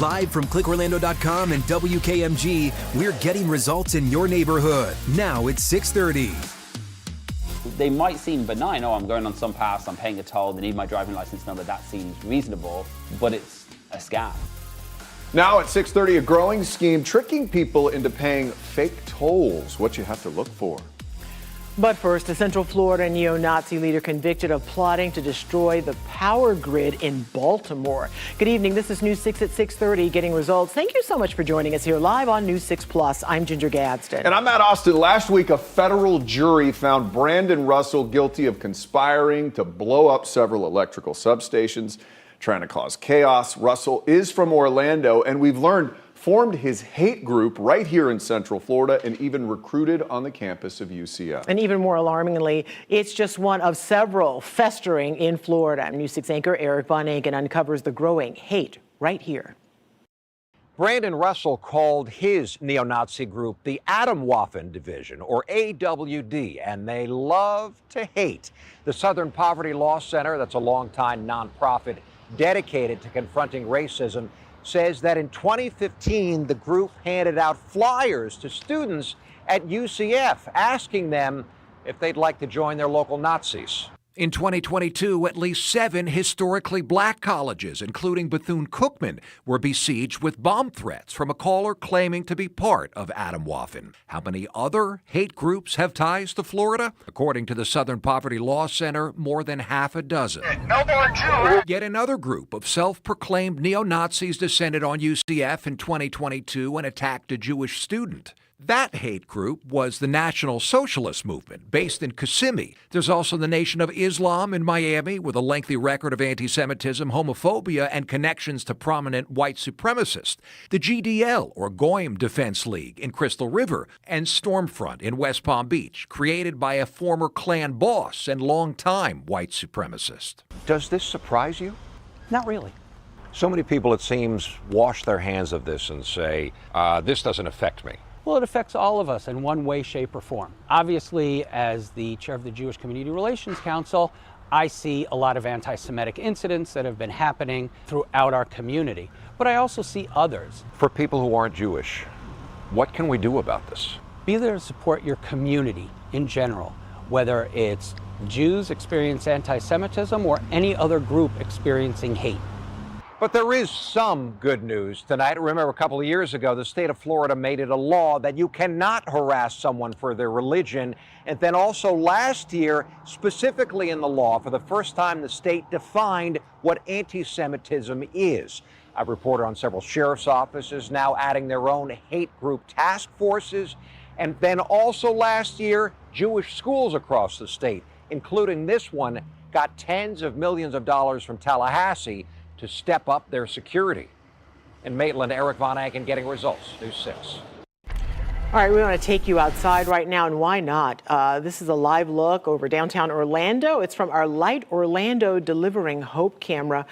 Live from clickorlando.com and WKMG, we're getting results in your neighborhood. Now it's 6:30. They might seem benign. Oh, I'm going on some pass, I'm paying a toll, they need my driving license number. That seems reasonable, but it's a scam. Now at 6:30, a growing scheme tricking people into paying fake tolls. What you have to look for. But first, a Central Florida neo-Nazi leader convicted of plotting to destroy the power grid in Baltimore. Good evening. This is News 6 at 6:30, Getting Results. Thank you so much for joining us here live on News 6 Plus. I'm Ginger Gadsden. And I'm Matt Austin. Last week, a federal jury found Brandon Russell guilty of conspiring to blow up several electrical substations, trying to cause chaos. Russell is from Orlando, and we've learned formed his hate group right here in Central Florida and even recruited on the campus of UCF. And even more alarmingly, it's just one of several festering in Florida. News 6 anchor Eric Von Agen uncovers the growing hate right here. Brandon Russell called his neo-Nazi group the Atomwaffen Division, or AWD, and they love to hate. The Southern Poverty Law Center, that's a longtime nonprofit dedicated to confronting racism, says that in 2015, the group handed out flyers to students at UCF asking them if they'd like to join their local Nazis. In 2022, at least 7 historically black colleges, including Bethune-Cookman, were besieged with bomb threats from a caller claiming to be part of Atomwaffen. How many other hate groups have ties to Florida? According to the Southern Poverty Law Center, more than half a dozen. No more Jews! Yet another group of self-proclaimed neo-Nazis descended on UCF in 2022 and attacked a Jewish student. That hate group was the National Socialist Movement, based in Kissimmee. There's also the Nation of Islam in Miami, with a lengthy record of anti-Semitism, homophobia, and connections to prominent white supremacists. The GDL, or Goyim Defense League, in Crystal River, and Stormfront in West Palm Beach, created by a former Klan boss and longtime white supremacist. Does this surprise you? Not really. So many people, it seems, wash their hands of this and say, this doesn't affect me. Well, it affects all of us in one way, shape, or form. Obviously, as the chair of the Jewish Community Relations Council, I see a lot of anti-Semitic incidents that have been happening throughout our community. But I also see others. For people who aren't Jewish, what can we do about this? Be there to support your community in general, whether it's Jews experience anti-Semitism or any other group experiencing hate. But there is some good news tonight. Remember, a couple of years ago, the state of Florida made it a law that you cannot harass someone for their religion. And then also last year, specifically in the law, for the first time, the state defined what anti-Semitism is. A reporter on several sheriff's offices now adding their own hate group task forces. And then also last year, Jewish schools across the state, including this one, got tens of millions of dollars from Tallahassee to step up their security. In Maitland, Eric Von Agen, Getting Results, News 6. All right, we want to take you outside right now, and why not? This is a live look over downtown Orlando. It's from our Light Orlando Delivering Hope camera.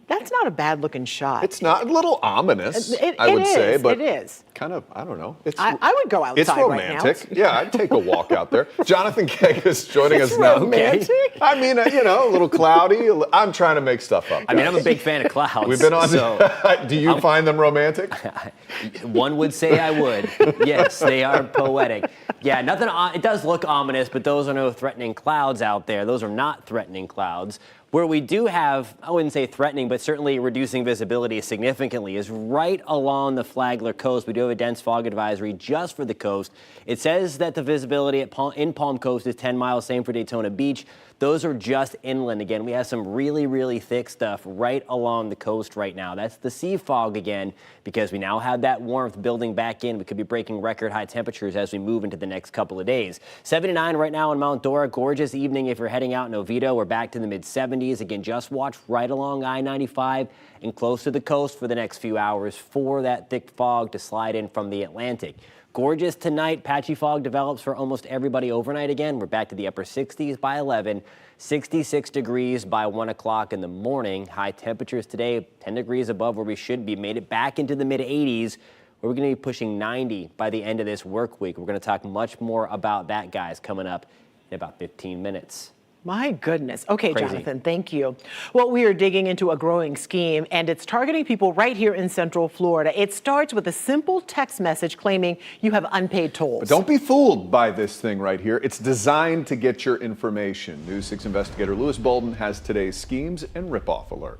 That's not a bad-looking shot. It's not a little ominous, I would say, but it is kind of, I don't know. I would go outside. It's romantic. Right now. Yeah, I'd take a walk out there. Jonathan Gegas joining us now. Romantic? I mean, a little cloudy. I'm trying to make stuff up. I mean, I'm a big fan of clouds. We've been on. So do you find them romantic? One would say I would. Yes, they are poetic. Yeah, nothing. It does look ominous, but those are no threatening clouds out there. Those are not threatening clouds. Where we do have, I wouldn't say threatening, but certainly reducing visibility significantly is right along the Flagler coast. We do have a dense fog advisory just for the coast. It says that the visibility in Palm Coast is 10 miles, same for Daytona Beach. Those are just inland again. We have some really, really thick stuff right along the coast right now. That's the sea fog again, because we now have that warmth building back in. We could be breaking record high temperatures as we move into the next couple of days. 79 right now in Mount Dora. Gorgeous evening if you're heading out in Oviedo. We're back to the mid 70s. Again, just watch right along I-95 and close to the coast for the next few hours for that thick fog to slide in from the Atlantic. Gorgeous tonight. Patchy fog develops for almost everybody overnight again. We're back to the upper 60s by 11, 66 degrees by 1 o'clock in the morning. High temperatures today, 10 degrees above where we should be. Made it back into the mid 80s. We're going to be pushing 90 by the end of this work week. We're going to talk much more about that, guys, coming up in about 15 minutes. My goodness. Okay, Crazy. Jonathan, thank you. Well, we are digging into a growing scheme, and it's targeting people right here in Central Florida. It starts with a simple text message claiming you have unpaid tolls. But don't be fooled by this thing right here. It's designed to get your information. News 6 investigator Lewis Bolden has today's schemes and ripoff alert.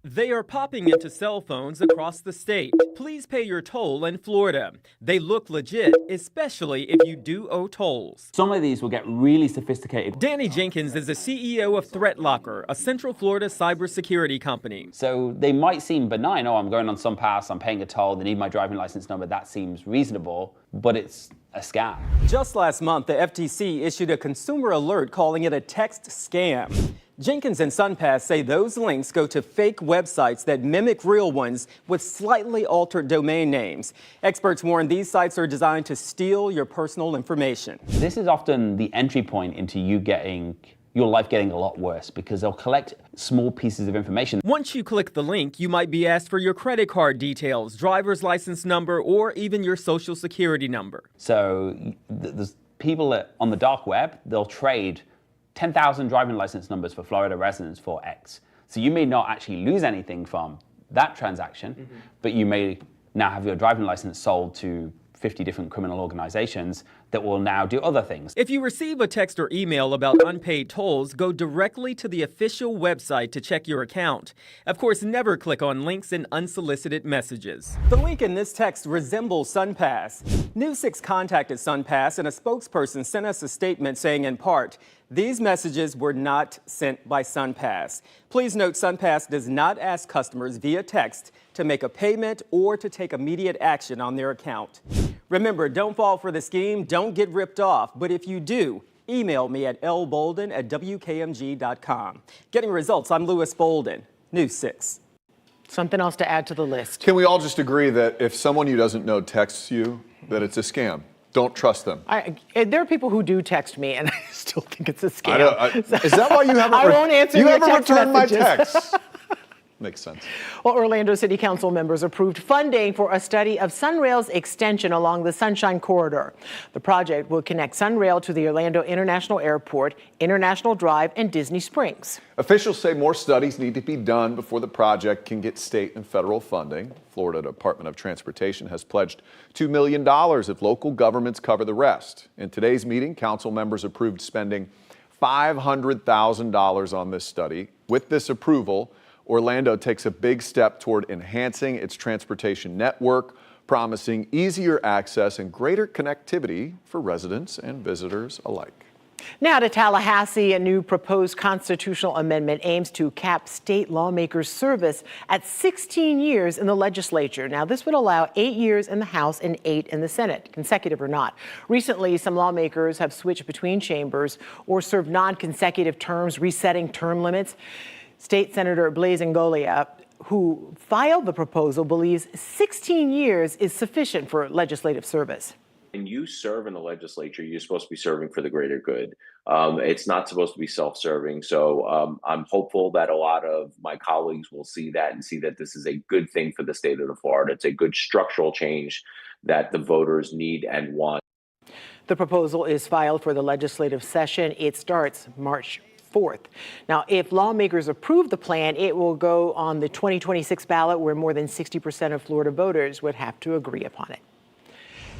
They are popping into cell phones across the state. Please pay your toll in Florida. They look legit, especially if you do owe tolls. Some of these will get really sophisticated. Danny Jenkins is the CEO of ThreatLocker, a Central Florida cybersecurity company. So they might seem benign. Oh, I'm going on some pass, I'm paying a toll, they need my driving license number. That seems reasonable, but it's a scam. Just last month, the FTC issued a consumer alert calling it a text scam. Jenkins and SunPass say those links go to fake websites that mimic real ones with slightly altered domain names. Experts warn these sites are designed to steal your personal information. This is often the entry point into your life getting a lot worse because they'll collect small pieces of information. Once you click the link, you might be asked for your credit card details, driver's license number, or even your social security number. So there's people on the dark web, they'll trade 10,000 driving license numbers for Florida residents for X. So you may not actually lose anything from that transaction, but you may now have your driving license sold to 50 different criminal organizations that will now do other things. If you receive a text or email about unpaid tolls, go directly to the official website to check your account. Of course, never click on links in unsolicited messages. The link in this text resembles SunPass. News 6 contacted SunPass, and a spokesperson sent us a statement saying, in part, these messages were not sent by SunPass. Please note SunPass does not ask customers via text to make a payment or to take immediate action on their account. Remember, don't fall for the scheme, don't get ripped off, but if you do, email me at lbolden@wkmg.com. Getting results, I'm Lewis Bolden, News 6. Something else to add to the list. Can we all just agree that if someone you doesn't know texts you, that it's a scam? Don't trust them. There are people who do text me, and I still think it's a scam. Is that why you haven't? I won't answer you your haven't text returned my messages. texts. Makes sense. Well, Orlando City Council members approved funding for a study of Sunrail's extension along the Sunshine Corridor. The project will connect Sunrail to the Orlando International Airport, International Drive, and Disney Springs. Officials say more studies need to be done before the project can get state and federal funding. Florida Department of Transportation has pledged $2 million if local governments cover the rest. In today's meeting, council members approved spending $500,000 on this study. With this approval, Orlando takes a big step toward enhancing its transportation network, promising easier access and greater connectivity for residents and visitors alike. Now to Tallahassee, a new proposed constitutional amendment aims to cap state lawmakers' service at 16 years in the legislature. Now, this would allow 8 years in the House and 8 in the Senate, consecutive or not. Recently, some lawmakers have switched between chambers or served non-consecutive terms, resetting term limits. State Senator Blaise Ngolia, who filed the proposal, believes 16 years is sufficient for legislative service. When you serve in the legislature, you're supposed to be serving for the greater good. It's not supposed to be self-serving. So I'm hopeful that a lot of my colleagues will see that and see that this is a good thing for the state of Florida. It's a good structural change that the voters need and want. The proposal is filed for the legislative session. It starts March 4th. Now, if lawmakers approve the plan, it will go on the 2026 ballot where more than 60% of Florida voters would have to agree upon it.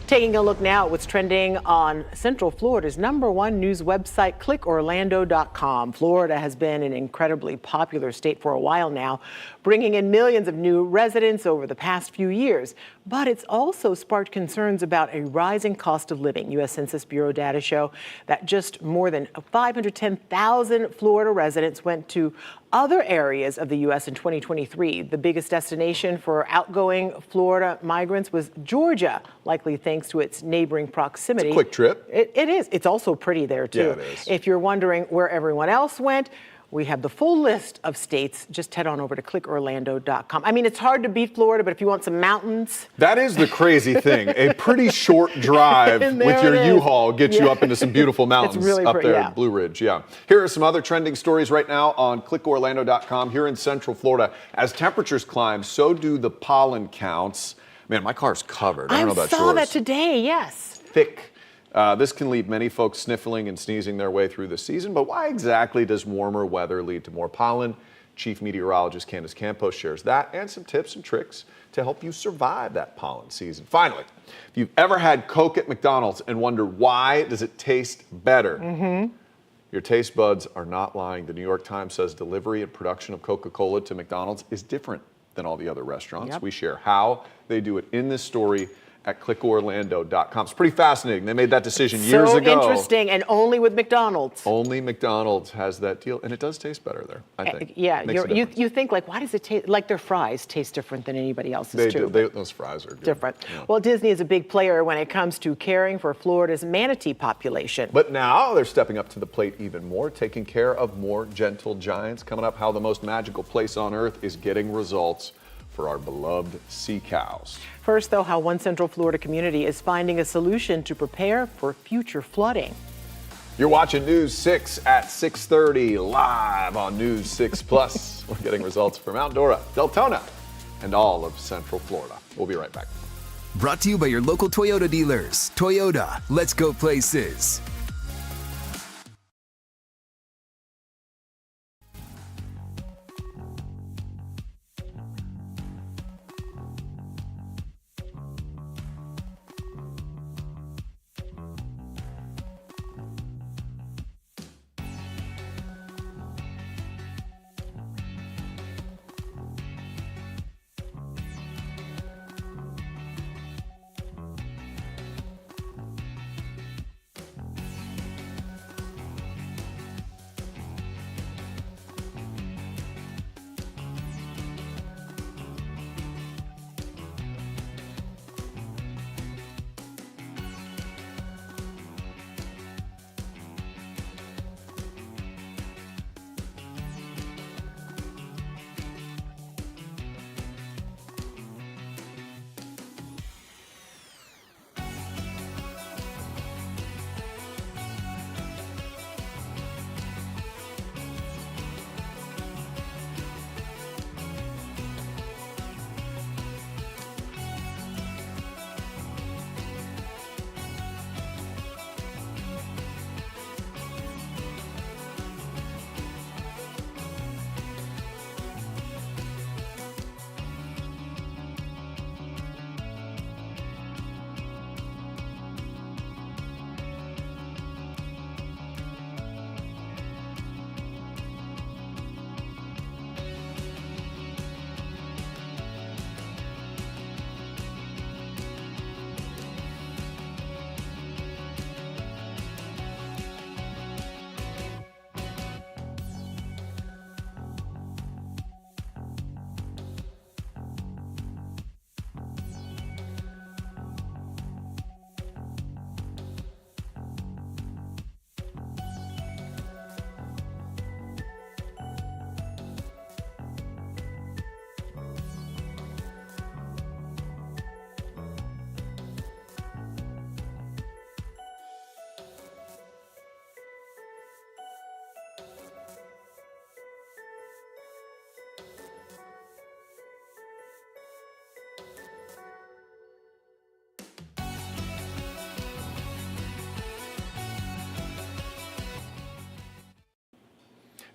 Taking a look now at what's trending on Central Florida's #1 news website, clickorlando.com. Florida has been an incredibly popular state for a while now, bringing in millions of new residents over the past few years. But it's also sparked concerns about a rising cost of living. U.S. Census Bureau data show that just more than 510,000 Florida residents went to other areas of the U.S. in 2023. The biggest destination for outgoing Florida migrants was Georgia, likely thanks to its neighboring proximity. It's a quick trip. It is. It's also pretty there, too. Yeah, it is. If you're wondering where everyone else went, we have the full list of states. Just head on over to clickorlando.com. I mean, it's hard to beat Florida, but if you want some mountains. That is the crazy thing. A pretty short drive with your U-Haul gets you up into some beautiful mountains really up there yeah. at Blue Ridge. Yeah. Here are some other trending stories right now on clickorlando.com. Here in Central Florida, as temperatures climb, so do the pollen counts. Man, my car's covered. I don't know about yours. I saw that today, yes. Thick This can leave many folks sniffling and sneezing their way through the season, but why exactly does warmer weather lead to more pollen? Chief Meteorologist Candace Campos shares that and some tips and tricks to help you survive that pollen season. Finally, if you've ever had Coke at McDonald's and wondered why does it taste better, your taste buds are not lying. The New York Times says delivery and production of Coca-Cola to McDonald's is different than all the other restaurants. We share how they do it in this story at clickorlando.com. It's pretty fascinating. They made that decision years ago. So interesting, and only with McDonald's. Only McDonald's has that deal, and it does taste better there, I think. Yeah, you think, like, why does it taste, like their fries taste different than anybody else's, too? Those fries are good. Different. Yeah. Well, Disney is a big player when it comes to caring for Florida's manatee population. But now they're stepping up to the plate even more, taking care of more gentle giants. Coming up, how the most magical place on earth is getting results for our beloved sea cows. First, though, how one Central Florida community is finding a solution to prepare for future flooding. You're watching News 6 at 6:30 live on News 6 Plus. We're getting results from Mount Dora, Deltona, and all of Central Florida. We'll be right back. Brought to you by your local Toyota dealers. Toyota, let's go places.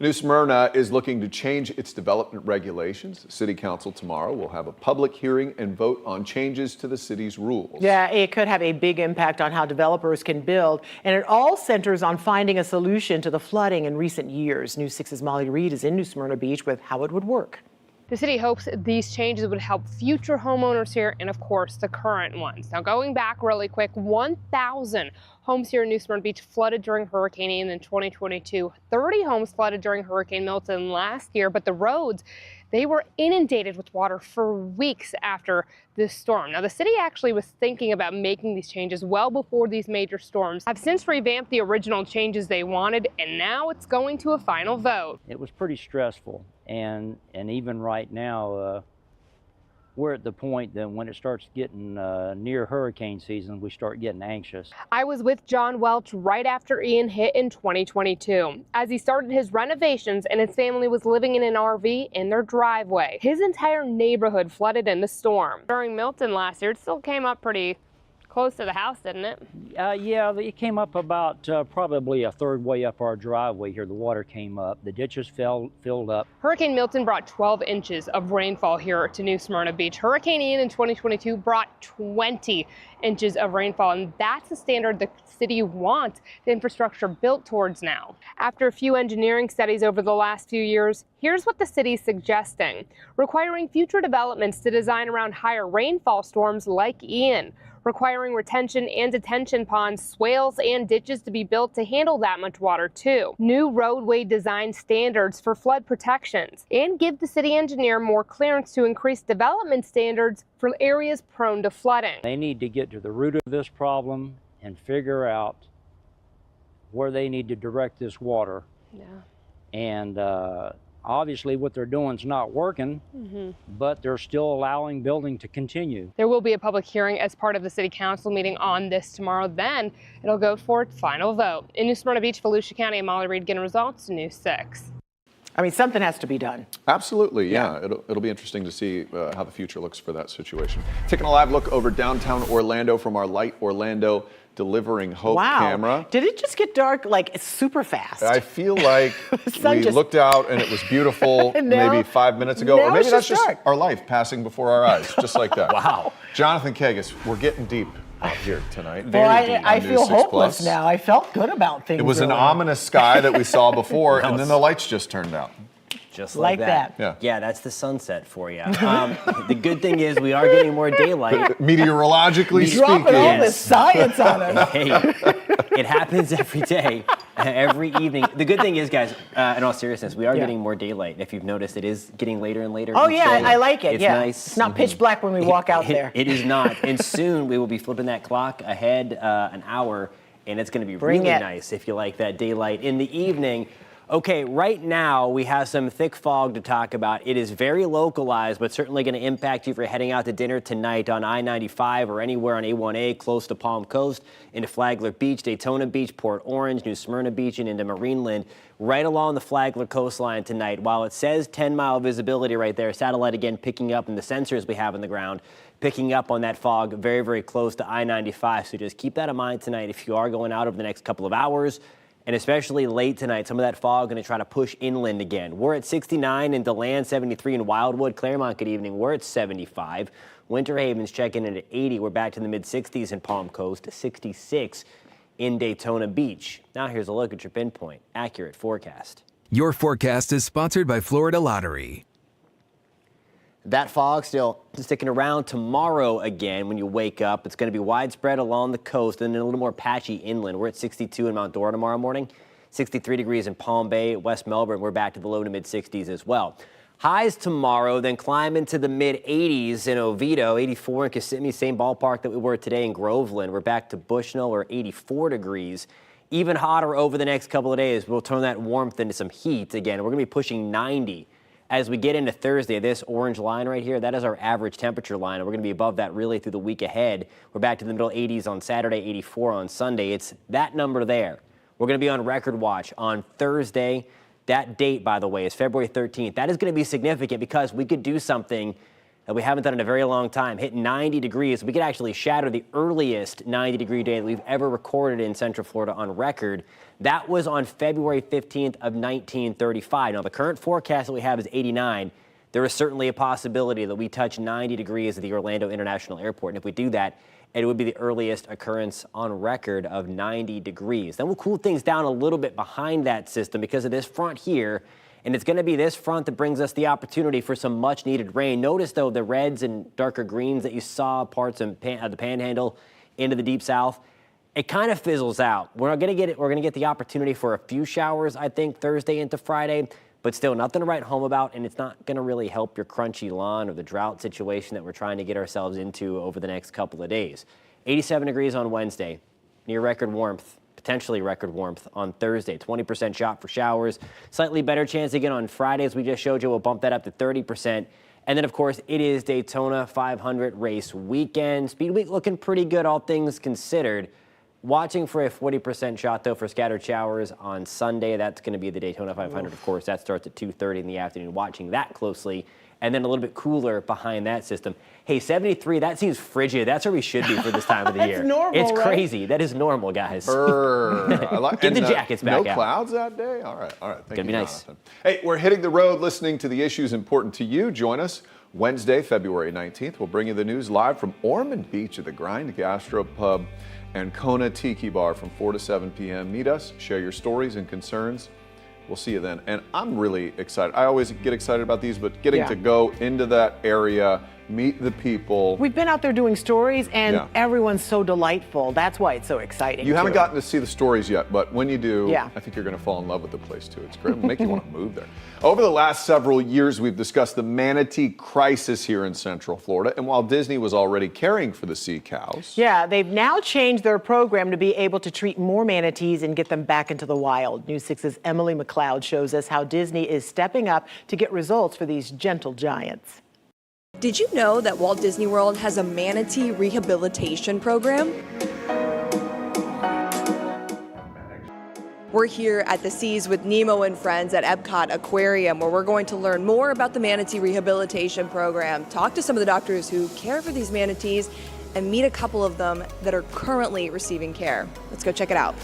New Smyrna is looking to change its development regulations. The City Council tomorrow will have a public hearing and vote on changes to the city's rules. Yeah, it could have a big impact on how developers can build, and it all centers on finding a solution to the flooding in recent years. News 6's Molly Reed is in New Smyrna Beach with how it would work. The city hopes these changes would help future homeowners here and, of course, the current ones. Now, going back really quick, 1,000 homes here in New Smyrna Beach flooded during Hurricane Ian in 2022. 30 homes flooded during Hurricane Milton last year, but the roads, they were inundated with water for weeks after this storm. Now, the city actually was thinking about making these changes well before these major storms. Have since revamped the original changes they wanted, and now it's going to a final vote. It was pretty stressful, and even right now, we're at the point that when it starts getting near hurricane season, we start getting anxious. I was with John Welch right after Ian hit in 2022. As he started his renovations and his family was living in an RV in their driveway. His entire neighborhood flooded in the storm. During Milton last year, it still came up pretty close to the house, didn't it? Yeah, it came up about probably a third way up our driveway here. The water came up. The ditches filled up. Hurricane Milton brought 12 inches of rainfall here to New Smyrna Beach. Hurricane Ian in 2022 brought 20 inches of rainfall, and that's the standard the city wants the infrastructure built towards now. After a few engineering studies over the last few years, here's what the city's suggesting: requiring future developments to design around higher rainfall storms like Ian, requiring retention and detention ponds, swales, and ditches to be built to handle that much water too, new roadway design standards for flood protections, and give the city engineer more clearance to increase development standards for areas prone to flooding. They need to get to the root of this problem and figure out where they need to direct this water. Yeah. And obviously what they're doing is not working, but they're still allowing building to continue. There will be a public hearing as part of the city council meeting on this tomorrow. Then it'll go for its final vote. In New Smyrna Beach, Volusia County, I'm Molly Reed getting results, News 6. I mean, something has to be done. Absolutely, yeah. It'll be interesting to see how the future looks for that situation. Taking a live look over downtown Orlando from our Light Orlando Delivering Hope camera. Did it just get dark like super fast? I feel like we looked out and it was beautiful maybe 5 minutes ago, or maybe that's just our life passing before our eyes, just like that. Wow. Jonathan Kagas, we're getting deep out here tonight. Well, I feel hopeless now. I felt good about things. It was an ominous sky that we saw before, and then the lights just turned out. Just like that. Yeah, that's the sunset for you. The good thing is we are getting more daylight. Meteorologically speaking. Dropping all this science on us. Hey, it happens every day, every evening. The good thing is, guys, in all seriousness, we are getting more daylight. If you've noticed, it is getting later and later. Oh, yeah, I like it. It's nice. It's not pitch black when we walk out there. It is not. And soon we will be flipping that clock ahead an hour, and it's going to be really nice if you like that daylight in the evening. Okay, right now we have some thick fog to talk about. It is very localized, but certainly going to impact you if you're heading out to dinner tonight on I-95 or anywhere on A1A close to Palm Coast, into Flagler Beach, Daytona Beach, Port Orange, New Smyrna Beach, and into Marineland, right along the Flagler coastline tonight. While it says 10-mile visibility right there, satellite again picking up, and the sensors we have on the ground picking up on that fog very, very close to I-95. So just keep that in mind tonight if you are going out over the next couple of hours. And especially late tonight, some of that fog going to try to push inland again. We're at 69 in DeLand, 73 in Wildwood. Claremont, good evening. We're at 75. Winter Haven's checking in at 80. We're back to the mid-60s in Palm Coast, 66 in Daytona Beach. Now here's a look at your pinpoint accurate forecast. Your forecast is sponsored by Florida Lottery. That fog still sticking around tomorrow again when you wake up. It's going to be widespread along the coast and then a little more patchy inland. We're at 62 in Mount Dora tomorrow morning, 63 degrees in Palm Bay, West Melbourne. We're back to the low to mid 60s as well. Highs tomorrow, then climb into the mid 80s in Oviedo, 84 in Kissimmee, same ballpark that we were today in Groveland. We're back to Bushnell, or 84 degrees. Even hotter over the next couple of days. We'll turn that warmth into some heat again. We're going to be pushing 90. As we get into Thursday, this orange line right here, that is our average temperature line, and we're going to be above that really through the week ahead. We're back to the middle 80s on Saturday, 84 on Sunday. It's that number there. We're going to be on record watch on Thursday. That date, by the way, is February 13th. That is going to be significant because we could do something that we haven't done in a very long time, hit 90 degrees. We could actually shatter the earliest 90-degree day that we've ever recorded in Central Florida on record. That was on February 15th of 1935. Now, the current forecast that we have is 89. There is certainly a possibility that we touch 90 degrees at the Orlando International Airport. And if we do that, it would be the earliest occurrence on record of 90 degrees. Then we'll cool things down a little bit behind that system because of this front here. And it's going to be this front that brings us the opportunity for some much-needed rain. Notice, though, the reds and darker greens that you saw parts of the Panhandle into the Deep South. It kind of fizzles out. We're going to get the opportunity for a few showers, I think, Thursday into Friday, but still nothing to write home about, and it's not going to really help your crunchy lawn or the drought situation that we're trying to get ourselves into over the next couple of days. 87 degrees on Wednesday, near record warmth. Potentially record warmth on Thursday. 20% shot for showers. Slightly better chance again on Friday, as we just showed you. We'll bump that up to 30%. And then, of course, it is Daytona 500 race weekend. Speed week looking pretty good, all things considered. Watching for a 40% shot, though, for scattered showers on Sunday. That's going to be the Daytona 500, of course. That starts at 2:30 in the afternoon. Watching that closely. and then a little bit cooler behind that system. Hey, 73, that seems frigid. That's where we should be for this time of the year. That's normal, It's right? crazy. That is normal, guys. I like, Get and, the jackets back no out. clouds that day? All right. Thank Gonna you, be nice. Jonathan. Hey, we're hitting the road listening to the issues important to you. Join us Wednesday, February 19th. We'll bring you the news live from Ormond Beach at the Grind Gastro Pub and Kona Tiki Bar from 4 to 7 p.m. Meet us, share your stories and concerns. We'll see you then. And I'm really excited. I always get excited about these, but getting to go into that area, meet the people. We've been out there doing stories, and Yeah. everyone's so delightful. That's why it's so exciting. You haven't too. gotten to see the stories yet, but when you do, Yeah. I think you're going to fall in love with the place too. It's great. It'll make you want to move there. Over the last several years, we've discussed the manatee crisis here in Central Florida. And while Disney was already caring for the sea cows, Yeah, they've now changed their program to be able to treat more manatees and get them back into the wild. News 6's Emily McLeod shows us how Disney is stepping up to get results for these gentle giants. Did you know that Walt Disney World has a manatee rehabilitation program? We're here at the Seas with Nemo and Friends at Epcot Aquarium, where we're going to learn more about the manatee rehabilitation program, talk to some of the doctors who care for these manatees, and meet a couple of them that are currently receiving care. Let's go check it out.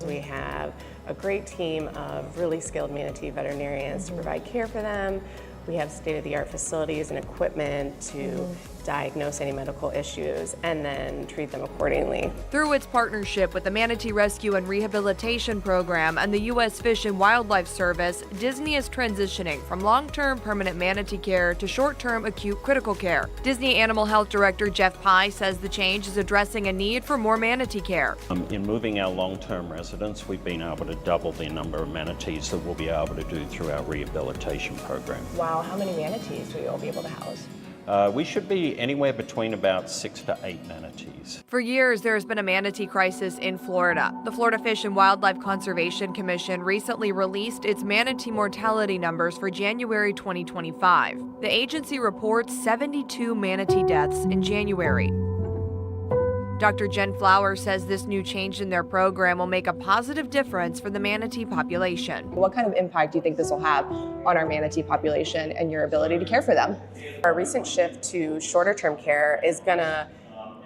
We have a great team of really skilled manatee veterinarians to provide care for them. We have state-of-the-art facilities and equipment to diagnose any medical issues and then treat them accordingly. Through its partnership with the Manatee Rescue and Rehabilitation Program and the U.S. Fish and Wildlife Service, Disney is transitioning from long-term permanent manatee care to short-term acute critical care. Disney Animal Health Director Jeff Pye says the change is addressing a need for more manatee care. In moving our long-term residents, we've been able to double the number of manatees that we'll be able to do through our rehabilitation program. Wow, how many manatees will you all be able to house? We should be anywhere between about 6 to 8 manatees. For years, there has been a manatee crisis in Florida. The Florida Fish and Wildlife Conservation Commission recently released its manatee mortality numbers for January 2025. The agency reports 72 manatee deaths in January. Dr. Jen Flower says this new change in their program will make a positive difference for the manatee population. What kind of impact do you think this will have on our manatee population and your ability to care for them? Our recent shift to shorter term care is going to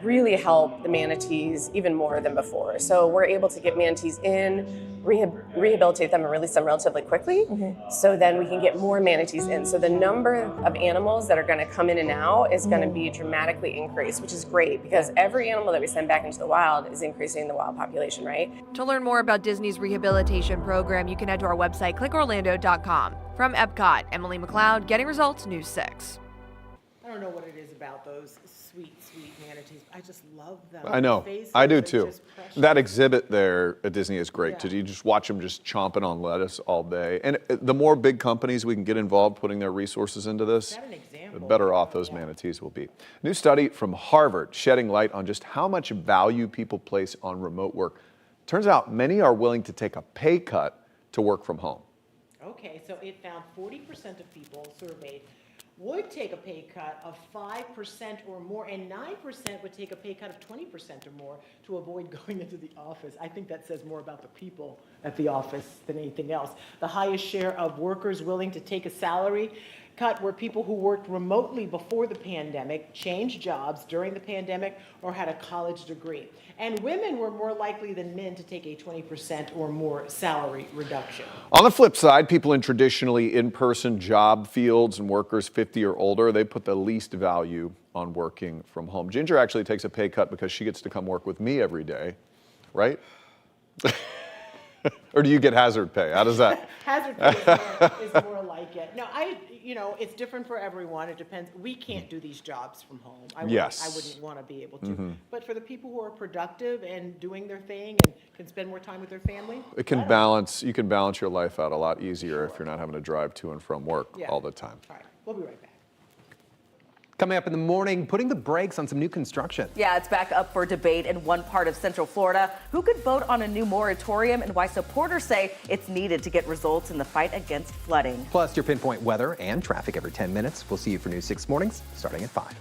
really help the manatees even more than before. So we're able to get manatees in, rehabilitate them and release them relatively quickly. So then we can get more manatees in. So the number of animals that are going to come in and out is going to be dramatically increased, which is great because every animal that we send back into the wild is increasing the wild population, right? To learn more about Disney's rehabilitation program, you can head to our website, clickorlando.com. From Epcot, Emily McLeod, Getting Results, News 6. I don't know what it is about those sweet manatees. I just love them. I know. Faces I do are too. just precious. That exhibit there at Disney is great. You just watch them just chomping on lettuce all day. And the more big companies we can get involved putting their resources into this, the better off those manatees will be. New study from Harvard shedding light on just how much value people place on remote work. Turns out many are willing to take a pay cut to work from home. Okay, so it found 40% of people surveyed would take a pay cut of 5% or more, and 9% would take a pay cut of 20% or more to avoid going into the office. I think that says more about the people at the office than anything else. The highest share of workers willing to take a salary cut were people who worked remotely before the pandemic, changed jobs during the pandemic, or had a college degree. And women were more likely than men to take a 20% or more salary reduction. On the flip side, people in traditionally in-person job fields and workers 50 or older, they put the least value on working from home. Ginger actually takes a pay cut because she gets to come work with me every day, right? Or do you get hazard pay? How does that? Hazard pay is more like it. No, it's different for everyone. It depends. We can't do these jobs from home. I wouldn't want to be able to. But for the people who are productive and doing their thing and can spend more time with their family, You can balance your life out a lot easier if you're not having to drive to and from work all the time. All right, we'll be right back. Coming up in the morning, putting the brakes on some new construction. Yeah, it's back up for debate in one part of Central Florida. Who could vote on a new moratorium and why supporters say it's needed to get results in the fight against flooding. Plus, your pinpoint weather and traffic every 10 minutes. We'll see you for News 6 mornings starting at 5.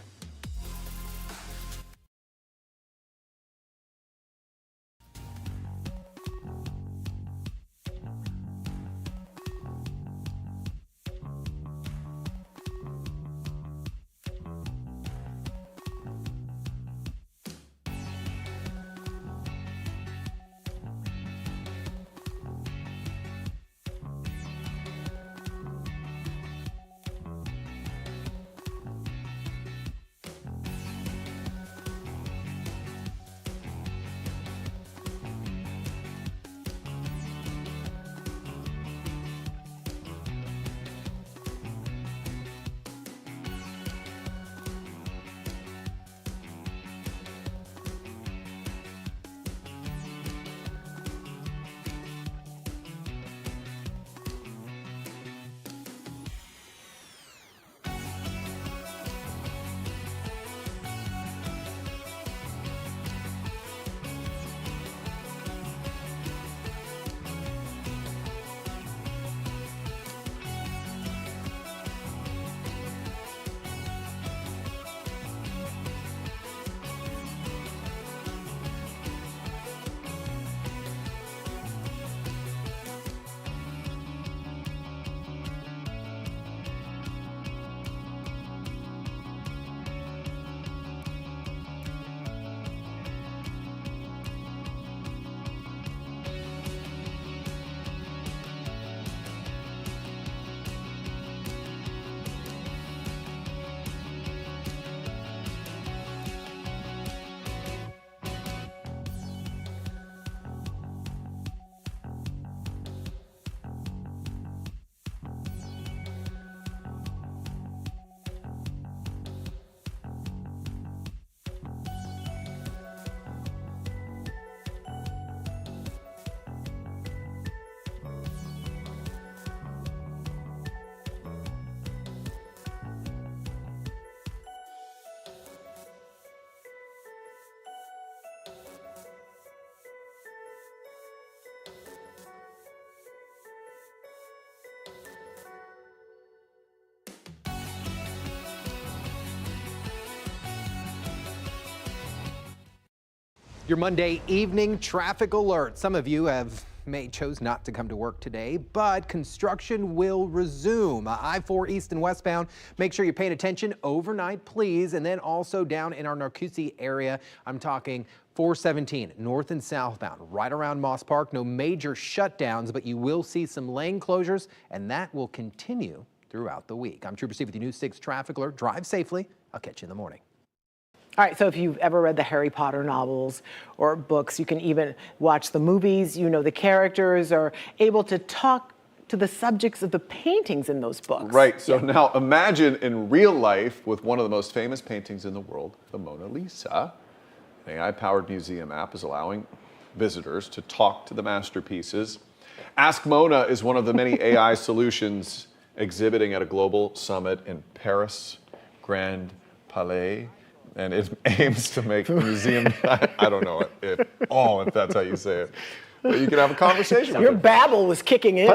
Your Monday evening traffic alert. Some of you chose not to come to work today, but construction will resume. I-4 east and westbound. Make sure you're paying attention overnight, please. And then also down in our Narcoossee area, I'm talking 417 north and southbound, right around Moss Park. No major shutdowns, but you will see some lane closures, and that will continue throughout the week. I'm Trooper Steve with your News 6 traffic alert. Drive safely. I'll catch you in the morning. All right, so if you've ever read the Harry Potter novels or books, you can even watch the movies. You know the characters are able to talk to the subjects of the paintings in those books. Right, so now imagine in real life with one of the most famous paintings in the world, the Mona Lisa. An AI-powered museum app is allowing visitors to talk to the masterpieces. Ask Mona is one of the many AI solutions exhibiting at a global summit in Paris, Grand Palais. And it aims to make the museum, I don't know if that's how you say it, but you can have a conversation with Your it. babble was kicking in.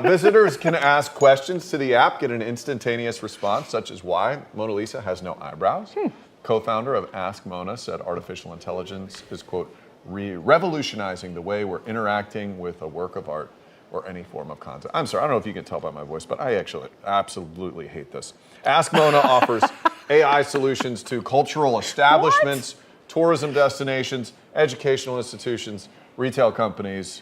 Visitors can ask questions to the app, get an instantaneous response, such as why Mona Lisa has no eyebrows. Co-founder of Ask Mona said artificial intelligence is, quote, revolutionizing the way we're interacting with a work of art or any form of content. I'm sorry, I don't know if you can tell by my voice, but I actually absolutely hate this. Ask Mona offers AI solutions to cultural establishments, tourism destinations, educational institutions, retail companies.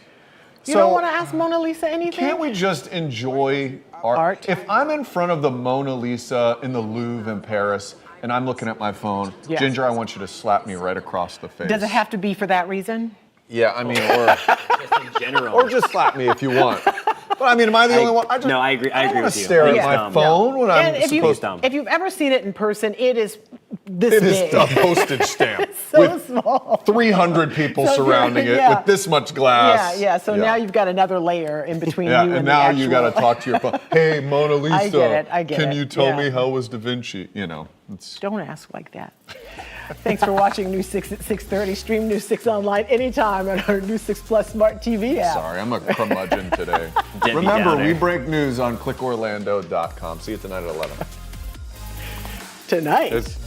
You don't want to ask Mona Lisa anything? Can't we just enjoy art? If I'm in front of the Mona Lisa in the Louvre in Paris and I'm looking at my phone, Yes. Ginger, I want you to slap me right across the face. Does it have to be for that reason? Yeah, I mean, or Just in general. or just slap me if you want. But I mean, am I the only one? No, I agree. I agree don't with wanna you. stare It's at my dumb. phone when And I'm if supposed dumb. If you've ever seen it in person, it is this It is big. a postage stamp so with small. 300 people So surrounding it yeah. with this much glass. Yeah. So now you've got another layer in between Yeah, you and and now the you got to actual- talk to your phone. Hey, Mona Lisa, I get can it. you tell Yeah. me how was Da Vinci? You know, it's Don't ask like that. Thanks for watching News 6 at 6:30. Stream News 6 online anytime on our News 6 Plus Smart TV app. sorry, I'm a curmudgeon today. Debbie Remember, Downer. we break news on clickorlando.com. See you tonight at 11. Tonight. It's